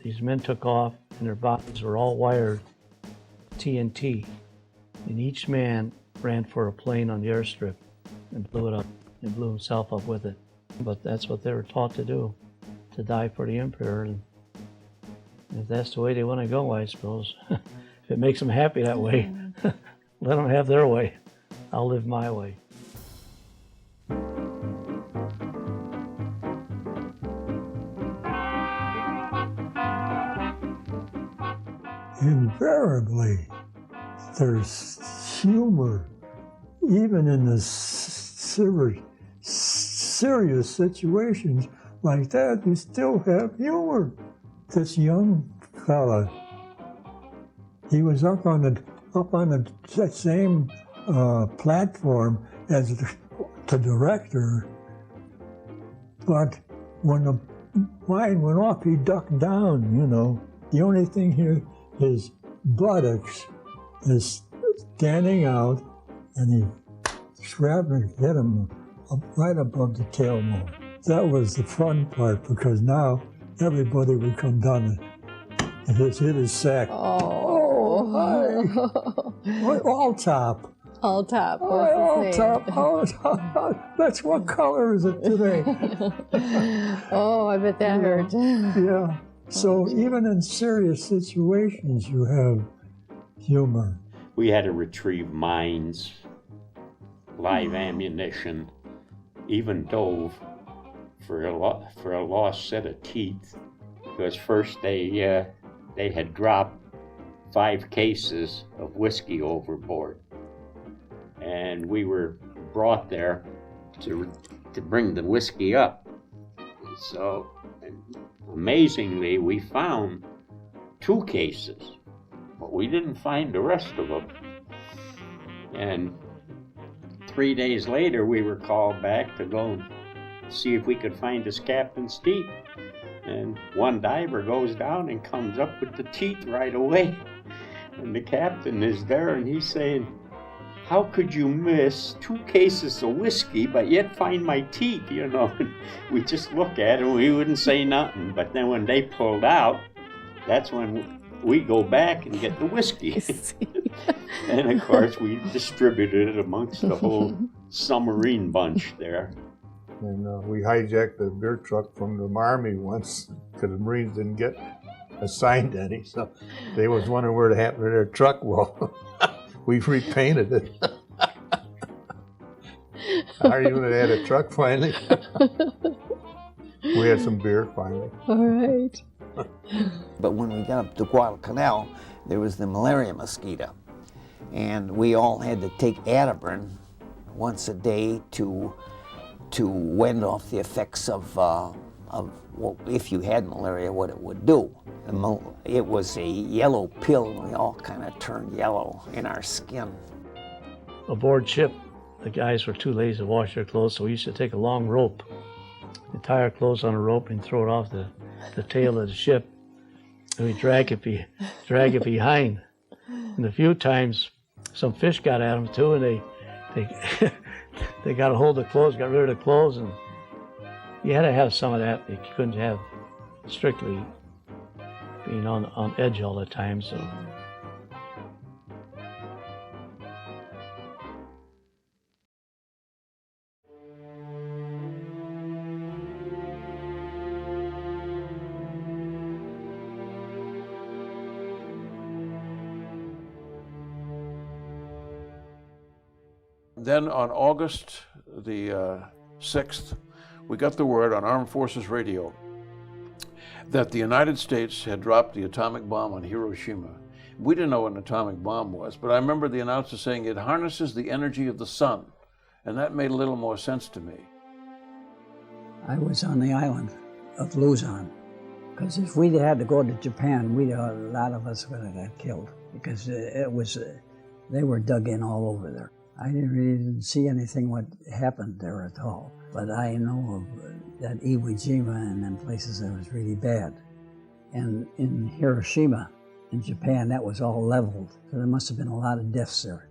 these men took off, and their bodies were all wired TNT, and each man ran for a plane on the airstrip and blew it up and blew himself up with it. But that's what they were taught to do, to die for the emperor. And if that's the way they want to go, I suppose. If it makes them happy that way, let them have their way. I'll live my way. Invariably, there's humor, even in the serious situations like that. You still have humor. This young fella, he was up on the same platform as the director, but when the mine went off, he ducked down. You know, the only thing here, his buttocks is standing out, and he shrapnel hit him right above the tailbone. That was the fun part, because now everybody would come down and hit his sack. Oh, hi. All top. All top. All top. All top. That's what color is it today? Oh, I bet that hurt. Yeah. So even in serious situations, you have humor. We had to retrieve mines, live ammunition, even dove for a lost set of teeth. Because first they had dropped 5 cases of whiskey overboard, and we were brought there to bring the whiskey up. So amazingly, we found 2 cases, but we didn't find the rest of them. And 3 days later, we were called back to go and see if we could find his captain's teeth. And one diver goes down and comes up with the teeth right away. And the captain is there, and he's saying, "How could you miss 2 cases of whiskey but yet find my teeth?" You know, we just look at it and we wouldn't say nothing. But then when they pulled out, that's when we go back and get the whiskey. And of course we distributed it amongst the whole submarine bunch there. And we hijacked a beer truck from the Army once because the Marines didn't get assigned any. So they was wondering where it happened to their truck. Well, we repainted it. Our unit had a truck finally. We had some beer finally. All right. But when we got up to Guadalcanal, there was the malaria mosquito. And we all had to take Atabrine once a day to ward off the effects of well, if you had malaria, what it would do. It was a yellow pill, and we all kind of turned yellow in our skin. Aboard ship, the guys were too lazy to wash their clothes, so we used to take a long rope and tie our clothes on a rope and throw it off the tail of the ship, and we drag it behind. And a few times, some fish got at them too, and they got a hold of the clothes, got rid of the clothes, and you had to have some of that. You couldn't have strictly being on edge all the time. So. Then on August the 6th, we got the word on Armed Forces Radio that the United States had dropped the atomic bomb on Hiroshima. We didn't know what an atomic bomb was, but I remember the announcer saying it harnesses the energy of the sun, and that made a little more sense to me. I was on the island of Luzon, because if we'd had to go to Japan, a lot of us would have got killed, because they were dug in all over there. I didn't see anything what happened there at all, but I know of that Iwo Jima and them places that was really bad. And in Hiroshima, in Japan, that was all leveled, so there must have been a lot of deaths there.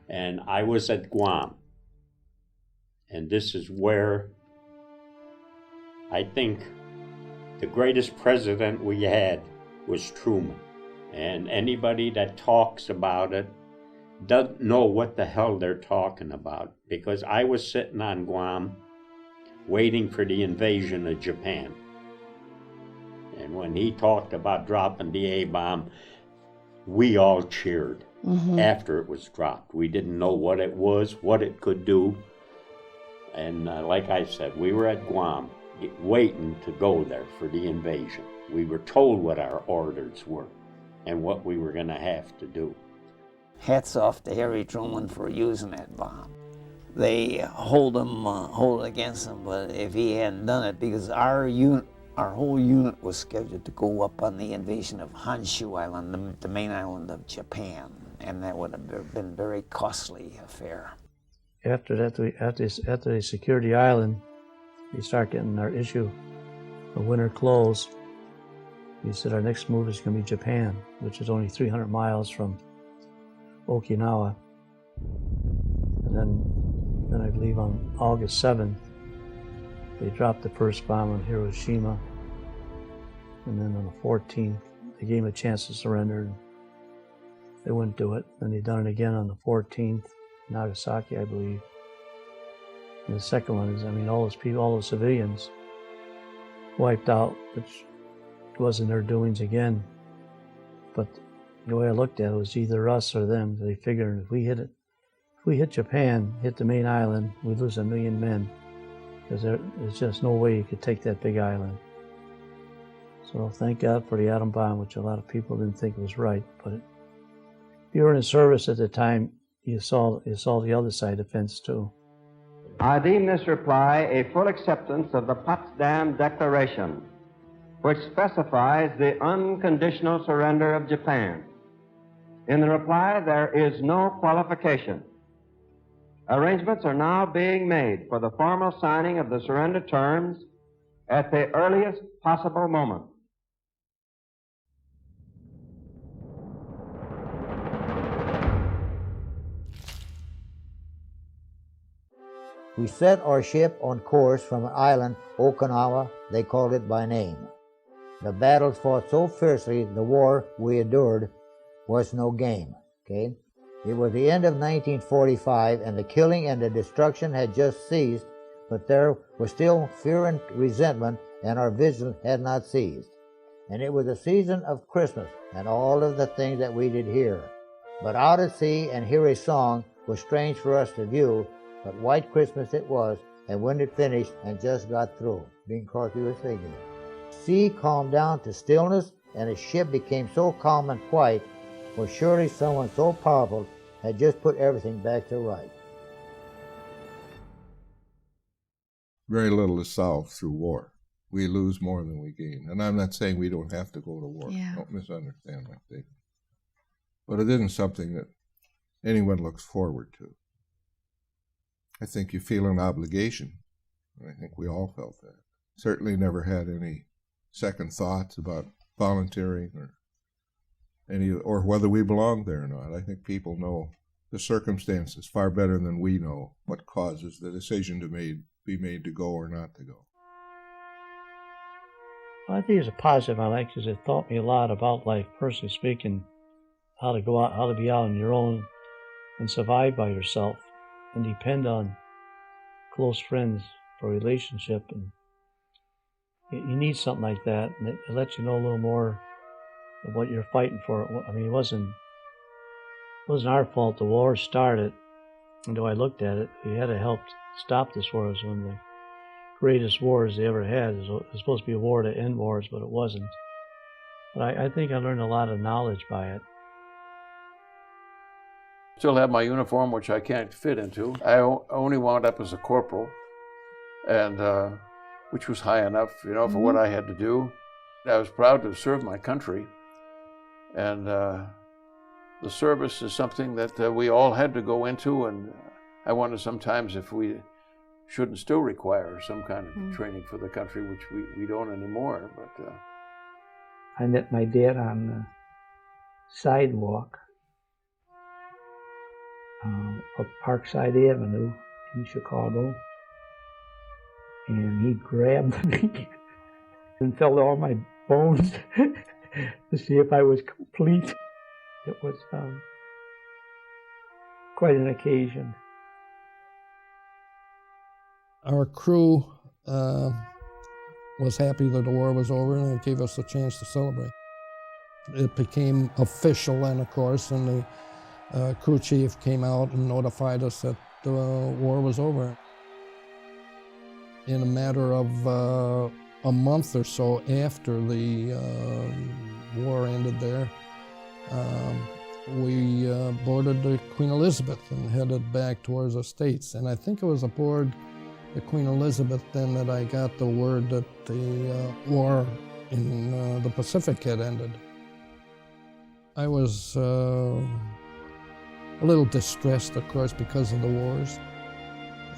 And I was at Guam, and this is where I think the greatest president we had was Truman. And anybody that talks about it doesn't know what the hell they're talking about, because I was sitting on Guam waiting for the invasion of Japan. And when he talked about dropping the A-bomb, we all cheered after it was dropped. We didn't know what it was, what it could do. And like I said, we were at Guam waiting to go there for the invasion. We were told what our orders were and what we were going to have to do. Hats off to Harry Truman for using that bomb. They hold it against him, but if he hadn't done it, because our whole unit was scheduled to go up on the invasion of Honshu Island, the main island of Japan, and that would have been a very costly affair. After they secured the island, we start getting our issue of winter clothes. We said our next move is going to be Japan, which is only 300 miles from Okinawa. And then I believe on August 7th, they dropped the first bomb on Hiroshima. And then on the 14th, they gave them a chance to surrender. And they wouldn't do it. Then they done it again on the 14th, Nagasaki, I believe. And the second one is, I mean, all those people, all those civilians wiped out, which wasn't their doings again. But the way I looked at it was either us or them. They figured if we hit Japan, hit the main island, we'd lose 1 million men. Because there's just no way you could take that big island. So thank God for the atom bomb, which a lot of people didn't think was right. But if you were in service at the time, you saw the other side of the fence too. I deem this reply a full acceptance of the Potsdam Declaration, which specifies the unconditional surrender of Japan. In the reply, there is no qualification. Arrangements are now being made for the formal signing of the surrender terms at the earliest possible moment. We set our ship on course from an island, Okinawa, they called it by name. The battles fought so fiercely, the war we endured was no game, okay? It was the end of 1945, and the killing and the destruction had just ceased, but there was still fear and resentment, and our vigil had not ceased. And it was a season of Christmas, and all of the things that we did hear. But out at sea and hear a song was strange for us to view, but White Christmas it was, and when it finished and just got through, because we were singing. Sea calmed down to stillness, and the ship became so calm and quiet, well, surely someone so powerful had just put everything back to right. Very little is solved through war. We lose more than we gain. And I'm not saying we don't have to go to war. Yeah. Don't misunderstand my statement. But it isn't something that anyone looks forward to. I think you feel an obligation. I think we all felt that. Certainly never had any second thoughts about volunteering or whether we belong there or not. I think people know the circumstances far better than we know what causes the decision to be made to go or not to go. Well, I think it's a positive I like, because it taught me a lot about life, personally speaking, how to go out, how to be out on your own and survive by yourself and depend on close friends for a relationship. And you need something like that, and it lets you know a little more of what you're fighting for. I mean, it wasn't our fault the war started. And though I looked at it, we had to help stop this war. It was one of the greatest wars they ever had. It was supposed to be a war to end wars, but it wasn't. But I think I learned a lot of knowledge by it. Still have my uniform, which I can't fit into. I only wound up as a corporal, and which was high enough, for what I had to do. I was proud to serve my country, and the service is something that we all had to go into, and I wonder sometimes if we shouldn't still require some kind of training for the country, which we don't anymore. But I met my dad on the sidewalk of Parkside Avenue in Chicago, and he grabbed me and felt all my bones to see if I was complete. It was quite an occasion. Our crew was happy that the war was over, and it gave us a chance to celebrate. It became official then, of course, and the crew chief came out and notified us that the war was over. In a matter of a month or so after the war ended there, we boarded the Queen Elizabeth and headed back towards the States. And I think it was aboard the Queen Elizabeth then that I got the word that the war in the Pacific had ended. I was a little distressed, of course, because of the wars,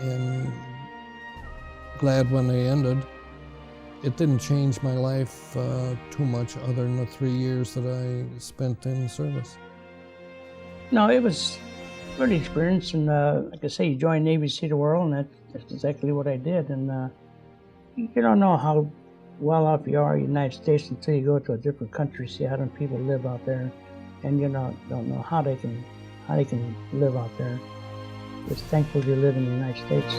and glad when they ended. It didn't change my life too much other than the 3 years that I spent in service. No, it was a good experience, and like I say, you join Navy, see the world, and that's exactly what I did. And you don't know how well off you are in the United States until you go to a different country, see how the people live out there, and you don't know how they can live out there. Just thankful you live in the United States.